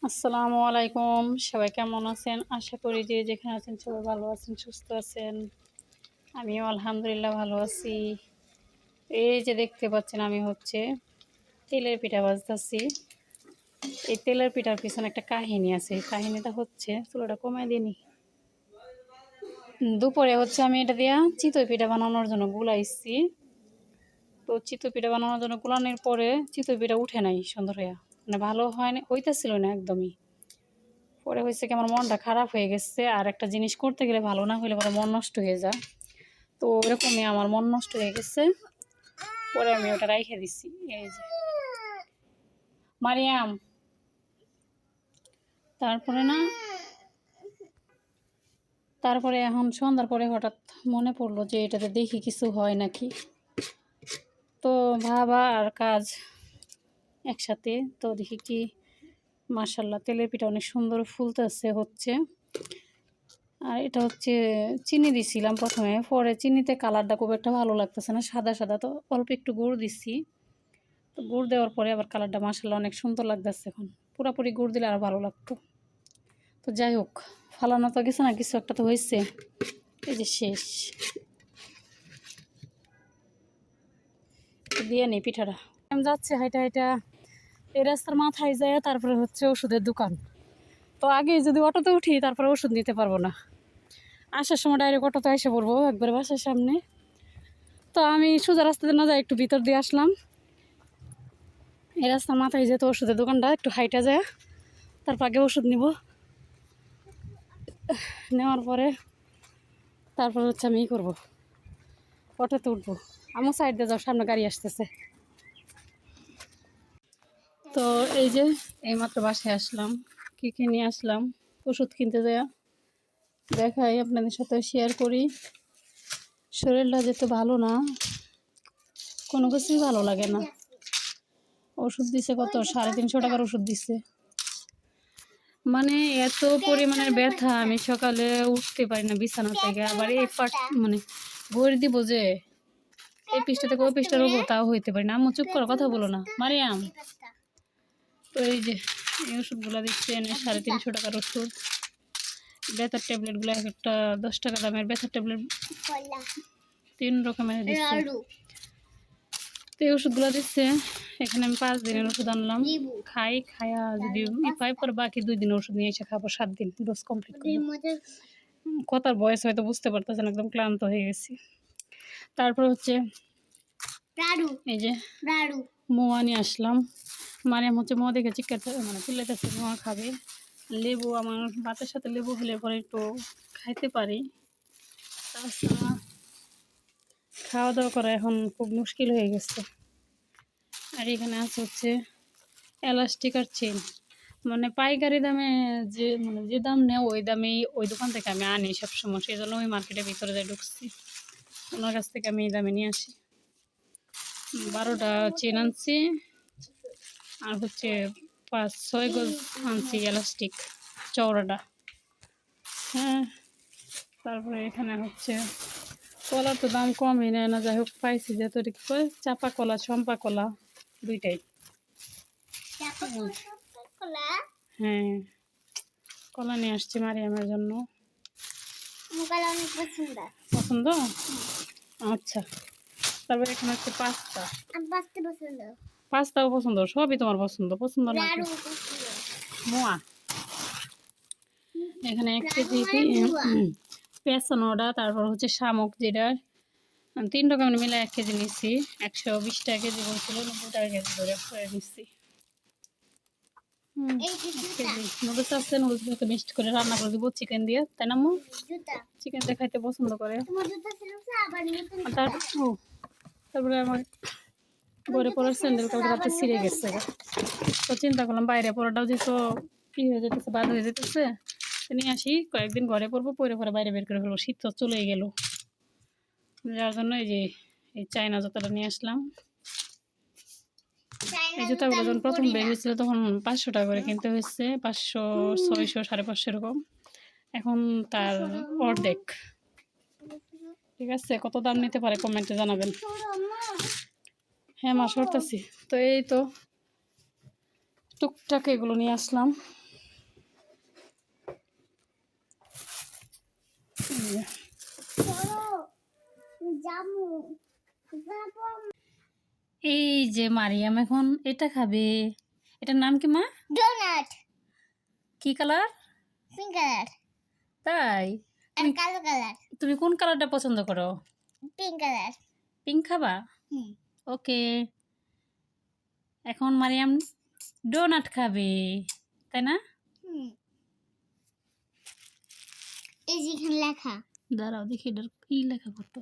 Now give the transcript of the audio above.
আসসালামু আলাইকুম। সবাই কেমন আছেন? আশা করি যে যেখানে আছেন সবাই ভালো আছেন, সুস্থ আছেন। আমিও আলহামদুলিল্লাহ ভালো আছি। এই যে দেখতে পাচ্ছেন আমি তেলের পিঠা ভাজতেছি। এই তেলের পিঠার পিছনে একটা কাহিনী আছে। এই কাহিনীটা চুলাটা কমায় দিনি। দুপুরে আমি এটা দিয়া চিতই পিঠা বানানোর জন্য গুলাইছি। তো চিতই পিঠা বানানোর জন্য গুলানোর পরে চিতই পিঠা উঠে নাই সুন্দর হইয়া, মানে ভালো হয়নি, হইতেছিল না একদমই। পরে হয়েছে কি আমার মনটা খারাপ হয়ে গেছে, আর একটা জিনিস করতে গেলে ভালো না হলে পরে মন নষ্ট হয়ে যায়। তো ওরকমই আমার মন নষ্ট হয়ে গেছে। পরে আমি ওটা রাইখে দিছি। এই যে মারিয়াম, তারপরে না তারপরে এখন সন্ধ্যার পরে হঠাৎ মনে পড়লো যে এটাতে দেখি কিছু হয় নাকি। তো ভাবা আর কাজ একসাথে, তো দেখি কি মাশাআল্লাহ তেলের পিঠা অনেক সুন্দর ফুলতেছে। আর এটা চিনি দিছিলাম প্রথমে, পরে চিনিতে কালারটা খুব একটা ভালো লাগতেছে না, সাদা সাদা। তো অল্প একটু গুড় দিছি। তো গুড় দেওয়ার পরে আবার কালারটা মাশাআল্লাহ অনেক সুন্দর লাগতেছে। এখন পুরোপুরি গুড় দিলে আর ভালো লাগতো। তো যাই হোক, ফালানো তো গেছে না, কিছু একটা তো হয়েছে। এই যে শেষ দিয়ে নেই পিঠাটা। আমি যাচ্ছে হাইটা হাইটা এই রাস্তার মাথায় যায়, তারপরে ওষুধের দোকান। তো আগে যদি অটোতে উঠি তারপরে ওষুধ নিতে পারবো না। আসার সময় ডাইরেক্ট অটোতে এসে পড়বো একবারে বাসার সামনে। তো আমি সোজা রাস্তাতে না যাই, একটু ভিতর দিয়ে আসলাম। এই রাস্তার মাথায় যেহেতু ওষুধের দোকানটা, একটু হাইটা যায়, তারপর আগে ওষুধ নিব। নেওয়ার পরে তারপর আমি করবো, অটোতে উঠবো। আমার সাইড দিয়ে যাও, সামনে গাড়ি আসতেছে। তো এই যে এইমাত্র বাসায় আসলাম। কী কী নিয়ে আসলাম ওষুধ কিনতে যায়, দেখাই আপনাদের সাথে শেয়ার করি। শরীরটা যেতে ভালো না, কোনো কিছুই ভালো লাগে না। ওষুধ দিছে কত, 350 টাকার ওষুধ দিছে। মানে এত পরিমাণের ব্যথা, আমি সকালে উঠতে পারি না বিছানা থেকে। আবার এই পাট মানে ভরে দিব যে এই পৃষ্ঠা থেকে ওই পৃষ্ঠা রোবো, তাও হইতে পারি না। আম্মু চুপ করো, কথা বলো না মারিয়াম। তো এই যে এই ওষুধগুলো দিচ্ছে, 350 টাকার ওষুধ। ব্যথার ট্যাবলেটগুলো একটা 10 টাকা দামের ব্যথার ট্যাবলেট 3 রকমের দিচ্ছে। তো এই ওষুধগুলো দিচ্ছে। এখানে আমি 5 দিনের ওষুধ আনলাম, খাইয়া যদি পাই পরে বাকি 2 দিনের ওষুধ নিয়ে এসে খাবো। 7 দিন ডোজ কমপ্লিট করবো। কথার বয়স হয়তো বুঝতে পারতেছেন, একদম ক্লান্ত হয়ে গেছি। তারপর এই যে মোয়া নিয়ে আসলাম। মারিয়াম মোয়া দেখে চিকাতে মানে চিল্লাইতেছে, মোয়া খাবে। লেবু, আমার ভাতের সাথে লেবু হলে পরে একটু খাইতে পারি, তাছাড়া খাওয়া দাওয়া করা এখন খুব মুশকিল হয়ে গেছে। আর এখানে আছে এলাস্টিক আর চেন। মানে পাইকারি দামে যে দাম নেয় ওই দামেই ওই দোকান থেকে আমি আনি সবসময়। সেই জন্য ওই মার্কেটের ভিতরে যাই ঢুকছি, ওনার কাছ থেকে আমি এই দামে নিয়ে আসি। 12টা চেন আনছি, আর 5-6 গজ আনছি এলাস্টিক চওড়াটা। হ্যাঁ, তারপরে এখানে কলা তো দাম কমই নেয় না, যাই হোক পাইছি। যেহেতু এটা কি করে, চাপা কলা চম্পা কলা দুইটাই। হ্যাঁ, কলা নিয়ে আসছি মারিয়ামের জন্য। পছন্দ? আচ্ছা। তারপরে এখানে পাস্তাও পছন্দ, সবই তোমার পছন্দ না? মোয়া এখানে 1 কেজি পেছনোটা, তারপর শামুক, যেটা 3 রকমের মিলে 1 কেজি নিচ্ছি। 120 টাকা কেজি বলছিল, 90 টাকা কেজি ধরে নিচ্ছি। নুডলস আছে, নুডলস মিক্সড করে রান্না করে দিব চিকেন দিয়ে, তাই না? চিকেন দিয়ে খাইতে পছন্দ করে। তারপরে আমার ঘরে পরার স্যান্ডেল কালকে রাতে ছিঁড়ে গেছে। তো চিন্তা করলাম বাইরে পরাটাও যেহেতু কি হয়ে যেতেছে, বাদ হয়ে যেতেছে, নিয়ে আসি, কয়েকদিন ঘরে পরবো, পরে বাইরে বের করে ফেলবো। শীত তো চলেই গেল, যার জন্য এই চায়না জুতাটা নিয়ে আসলাম। এই জুতাগুলো যখন প্রথম বের হয়েছিল তখন 500 টাকা করে কিনতে হয়েছে, 500, 600, 550 এরকম। এখন তার অর্ধেক। ঠিক আছে, কত দাম নিতে পারে কমেন্টে জানাবেন। হ্যাঁ মা, সরতেছি। তো এই তো টুকটাক এগুলো নিয়ে আসলাম। এই যে মারিয়াম এখন এটা খাবে। এটার নাম কি মা? ডোনাট। কি কালার? পিঙ্ক কালার তাই? আর কালো কালার। তুমি কোন কালারটা পছন্দ করো? Pink colour. পিঙ্ক খাবা? ওকে। এখন মারিয়াম ডোনাট খাবে, তাই না? এই যেখানে লেখা। দাঁড়াও দেখি এটার কি লেখা করতো।